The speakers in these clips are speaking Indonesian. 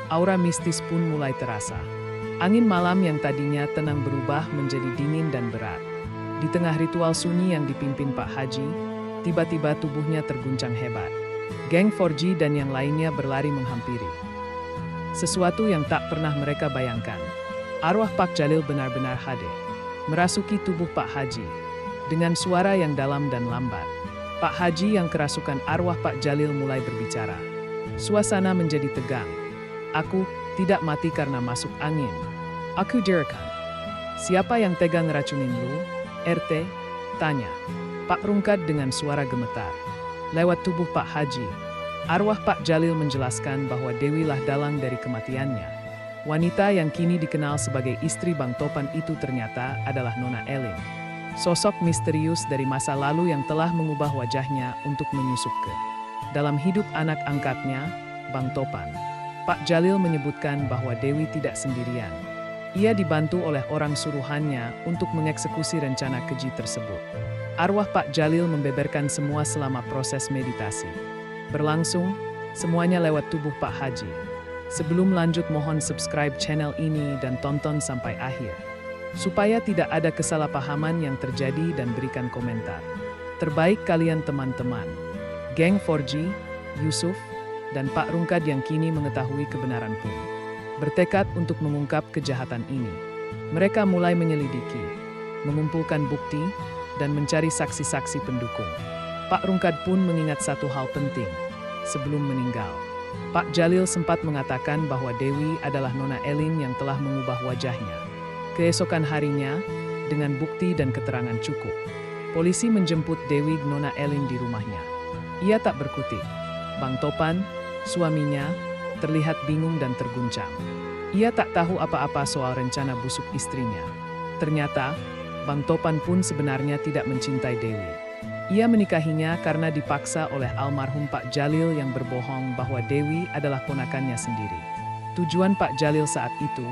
aura mistis pun mulai terasa. Angin malam yang tadinya tenang berubah menjadi dingin dan berat. Di tengah ritual sunyi yang dipimpin Pak Haji, tiba-tiba tubuhnya terguncang hebat. Geng 4G dan yang lainnya berlari menghampiri. Sesuatu yang tak pernah mereka bayangkan. Arwah Pak Jalil benar-benar hadir, merasuki tubuh Pak Haji. Dengan suara yang dalam dan lambat, Pak Haji yang kerasukan arwah Pak Jalil mulai berbicara. Suasana menjadi tegang. Aku tidak mati karena masuk angin. Aku direkam. Siapa yang tega ngeracunin lu? RT? Tanya. Pak Rungkat dengan suara gemetar. Lewat tubuh Pak Haji, arwah Pak Jalil menjelaskan bahwa Dewi lah dalang dari kematiannya. Wanita yang kini dikenal sebagai istri Bang Topan itu ternyata adalah Nona Elin. Sosok misterius dari masa lalu yang telah mengubah wajahnya untuk menyusup ke dalam hidup anak angkatnya, Bang Topan. Pak Jalil menyebutkan bahwa Dewi tidak sendirian. Ia dibantu oleh orang suruhannya untuk mengeksekusi rencana keji tersebut. Arwah Pak Jalil membeberkan semua selama proses meditasi berlangsung, semuanya lewat tubuh Pak Haji. Sebelum lanjut mohon subscribe channel ini dan tonton sampai akhir, supaya tidak ada kesalahpahaman yang terjadi dan berikan komentar. Terbaik kalian teman-teman. Geng 4G, Yusuf, dan Pak Rungkat yang kini mengetahui kebenaran pun bertekad untuk mengungkap kejahatan ini. Mereka mulai menyelidiki, mengumpulkan bukti, dan mencari saksi-saksi pendukung. Pak Rungkat pun mengingat satu hal penting. Sebelum meninggal, Pak Jalil sempat mengatakan bahwa Dewi adalah Nona Elin yang telah mengubah wajahnya. Keesokan harinya, dengan bukti dan keterangan cukup, polisi menjemput Dewi Nona Elin di rumahnya. Ia tak berkutik. Bang Topan, suaminya, terlihat bingung dan terguncang. Ia tak tahu apa-apa soal rencana busuk istrinya. Ternyata, Bang Topan pun sebenarnya tidak mencintai Dewi. Ia menikahinya karena dipaksa oleh almarhum Pak Jalil yang berbohong bahwa Dewi adalah ponakannya sendiri. Tujuan Pak Jalil saat itu,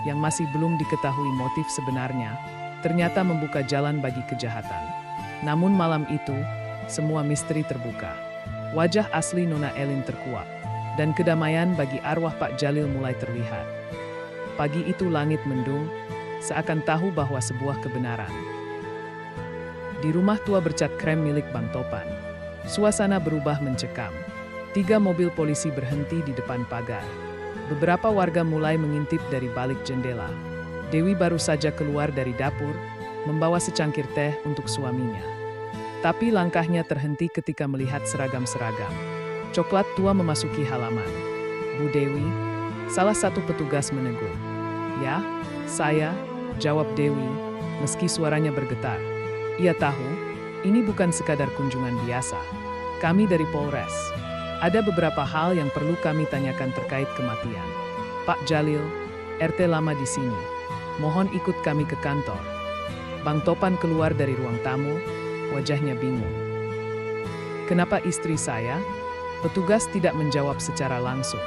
yang masih belum diketahui motif sebenarnya, ternyata membuka jalan bagi kejahatan. Namun malam itu, semua misteri terbuka. Wajah asli Nona Elin terkuak, dan kedamaian bagi arwah Pak Jalil mulai terlihat. Pagi itu langit mendung, seakan tahu bahwa sebuah kebenaran. Di rumah tua bercat krem milik Bang Topan, suasana berubah mencekam. 3 mobil polisi berhenti di depan pagar. Beberapa warga mulai mengintip dari balik jendela. Dewi baru saja keluar dari dapur, membawa secangkir teh untuk suaminya. Tapi langkahnya terhenti ketika melihat seragam-seragam. Coklat tua memasuki halaman. Bu Dewi, salah satu petugas menegur. Ya, saya, jawab Dewi, meski suaranya bergetar. Ia tahu, ini bukan sekadar kunjungan biasa. Kami dari Polres. Ada beberapa hal yang perlu kami tanyakan terkait kematian. Pak Jalil, RT lama di sini. Mohon ikut kami ke kantor. Bang Topan keluar dari ruang tamu, wajahnya bingung. Kenapa istri saya? Petugas tidak menjawab secara langsung.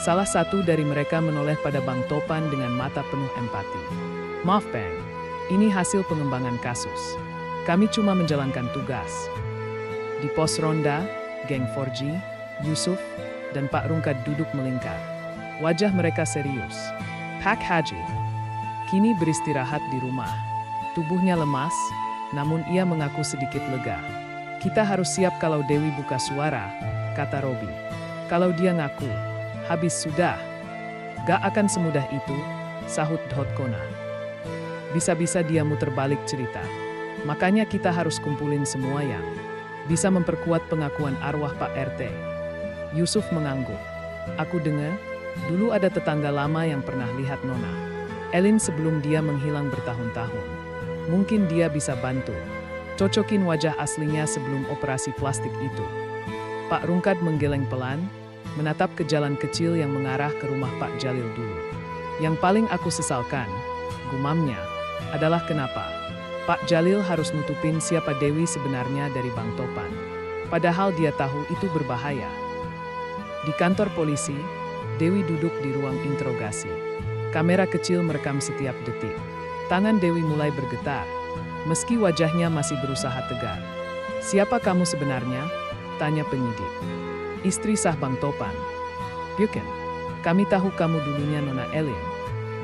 Salah satu dari mereka menoleh pada Bang Topan dengan mata penuh empati. Maaf Bang, ini hasil pengembangan kasus. Kami cuma menjalankan tugas. Di pos ronda, geng 4G, Yusuf, dan Pak Rungkat duduk melingkar. Wajah mereka serius. Pak Haji kini beristirahat di rumah. Tubuhnya lemas, namun ia mengaku sedikit lega. Kita harus siap kalau Dewi buka suara, kata Robi. Kalau dia ngaku, habis sudah. Gak akan semudah itu, sahut Dhotkona. Bisa-bisa dia muter balik cerita. Makanya kita harus kumpulin semua yang bisa memperkuat pengakuan arwah Pak RT. Yusuf mengangguk. Aku dengar, dulu ada tetangga lama yang pernah lihat Nona Elin sebelum dia menghilang bertahun-tahun. Mungkin dia bisa bantu. Cocokin wajah aslinya sebelum operasi plastik itu. Pak Rungkat menggeleng pelan, menatap ke jalan kecil yang mengarah ke rumah Pak Jalil dulu. Yang paling aku sesalkan, gumamnya, adalah kenapa Pak Jalil harus nutupin siapa Dewi sebenarnya dari Bang Topan. Padahal dia tahu itu berbahaya. Di kantor polisi, Dewi duduk di ruang interogasi. Kamera kecil merekam setiap detik. Tangan Dewi mulai bergetar, meski wajahnya masih berusaha tegar. Siapa kamu sebenarnya? Tanya penyidik. Istri sah Bang Topan. Bukan. Kami tahu kamu dulunya Nona Elin,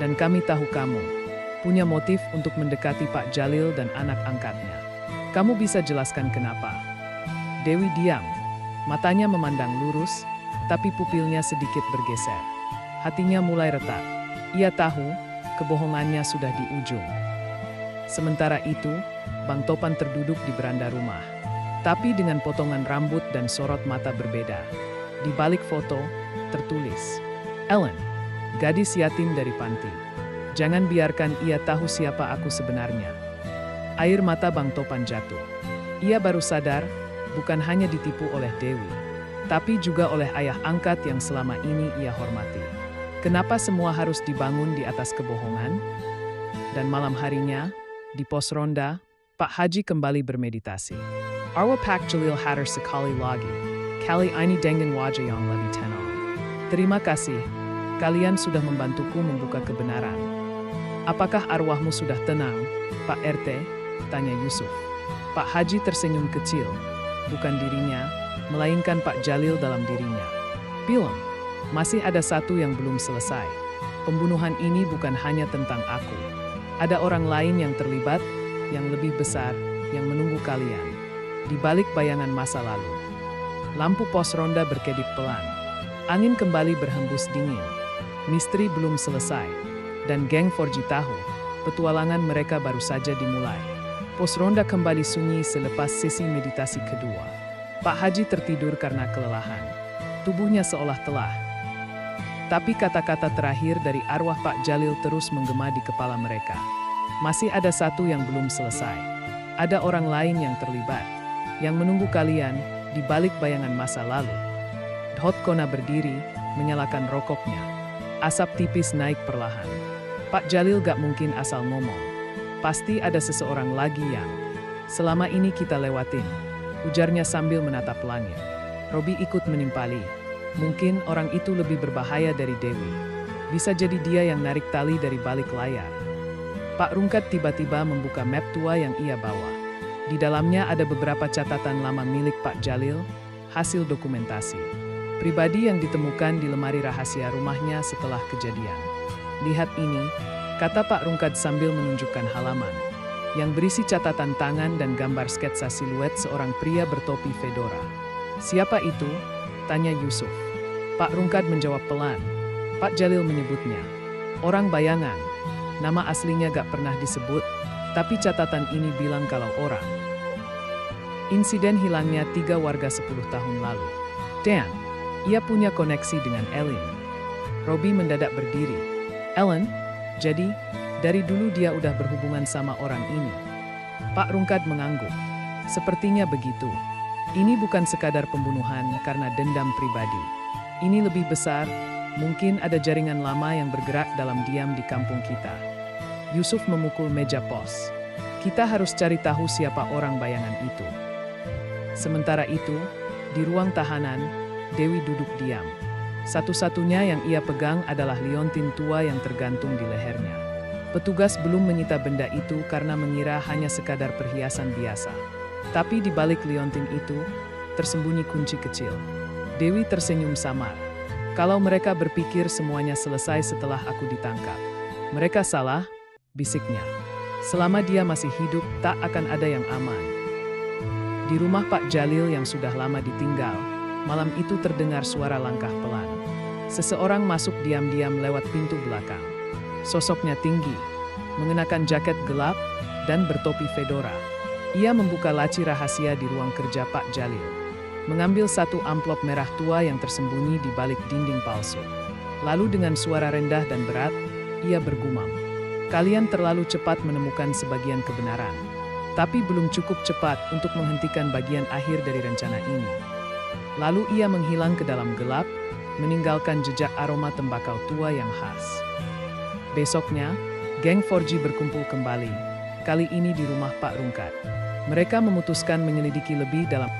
dan kami tahu kamu punya motif untuk mendekati Pak Jalil dan anak angkatnya. Kamu bisa jelaskan kenapa?" Dewi diam, matanya memandang lurus, tapi pupilnya sedikit bergeser. Hatinya mulai retak. Ia tahu kebohongannya sudah di ujung. Sementara itu, Bang Topan terduduk di beranda rumah, tapi dengan potongan rambut dan sorot mata berbeda. Di balik foto, tertulis, "Ellen, gadis yatim dari panti. Jangan biarkan ia tahu siapa aku sebenarnya." Air mata Bang Topan jatuh. Ia baru sadar, bukan hanya ditipu oleh Dewi, tapi juga oleh ayah angkat yang selama ini ia hormati. Kenapa semua harus dibangun di atas kebohongan? Dan malam harinya, di pos ronda, Pak Haji kembali bermeditasi. "Arwah Pak Jalil hadir sekali lagi. Kali ini dengan wajah yang lebih tenang. Terima kasih, kalian sudah membantuku membuka kebenaran." "Apakah arwahmu sudah tenang, Pak RT?" tanya Yusuf. Pak Haji tersenyum kecil, bukan dirinya, melainkan Pak Jalil dalam dirinya. "Bilang, masih ada satu yang belum selesai. Pembunuhan ini bukan hanya tentang aku. Ada orang lain yang terlibat, yang lebih besar, yang menunggu kalian. Di balik bayangan masa lalu." Lampu pos ronda berkedip pelan. Angin kembali berhembus dingin. Misteri belum selesai. Dan geng 4G tahu, petualangan mereka baru saja dimulai. Pos ronda kembali sunyi selepas sesi meditasi kedua. Pak Haji tertidur karena kelelahan. Tubuhnya seolah telah. Tapi kata-kata terakhir dari arwah Pak Jalil terus menggema di kepala mereka. "Masih ada satu yang belum selesai. Ada orang lain yang terlibat, yang menunggu kalian di balik bayangan masa lalu." Kona berdiri, menyalakan rokoknya. Asap tipis naik perlahan. "Pak Jalil gak mungkin asal ngomong. Pasti ada seseorang lagi yang selama ini kita lewatin," ujarnya sambil menatap langit. Robi ikut menimpali. "Mungkin orang itu lebih berbahaya dari Dewi. Bisa jadi dia yang narik tali dari balik layar." Pak Rungkat tiba-tiba membuka map tua yang ia bawa. Di dalamnya ada beberapa catatan lama milik Pak Jalil, hasil dokumentasi pribadi yang ditemukan di lemari rahasia rumahnya setelah kejadian. "Lihat ini," kata Pak Rungkat sambil menunjukkan halaman, yang berisi catatan tangan dan gambar sketsa siluet seorang pria bertopi fedora. "Siapa itu?" tanya Yusuf. Pak Rungkat menjawab pelan. "Pak Jalil menyebutnya orang bayangan. Nama aslinya gak pernah disebut, tapi catatan ini bilang kalau orang. Insiden hilangnya 3 warga 10 tahun lalu. Dan ia punya koneksi dengan Ellen." Robi mendadak berdiri. "Ellen? Jadi, dari dulu dia udah berhubungan sama orang ini?" Pak Rungkat mengangguk. "Sepertinya begitu. Ini bukan sekadar pembunuhan karena dendam pribadi. Ini lebih besar, mungkin ada jaringan lama yang bergerak dalam diam di kampung kita." Yusuf memukul meja pos. "Kita harus cari tahu siapa orang bayangan itu." Sementara itu, di ruang tahanan, Dewi duduk diam. Satu-satunya yang ia pegang adalah liontin tua yang tergantung di lehernya. Petugas belum menyita benda itu karena mengira hanya sekadar perhiasan biasa. Tapi di balik liontin itu, tersembunyi kunci kecil. Dewi tersenyum samar. "Kalau mereka berpikir semuanya selesai setelah aku ditangkap, mereka salah," bisiknya. "Selama dia masih hidup, tak akan ada yang aman." Di rumah Pak Jalil yang sudah lama ditinggal, malam itu terdengar suara langkah pelan. Seseorang masuk diam-diam lewat pintu belakang. Sosoknya tinggi, mengenakan jaket gelap, dan bertopi fedora. Ia membuka laci rahasia di ruang kerja Pak Jalil. Mengambil satu amplop merah tua yang tersembunyi di balik dinding palsu. Lalu dengan suara rendah dan berat, ia bergumam. "Kalian terlalu cepat menemukan sebagian kebenaran. Tapi belum cukup cepat untuk menghentikan bagian akhir dari rencana ini." Lalu ia menghilang ke dalam gelap, meninggalkan jejak aroma tembakau tua yang khas. Besoknya, geng 4G berkumpul kembali, kali ini di rumah Pak Rungkat. Mereka memutuskan menyelidiki lebih dalam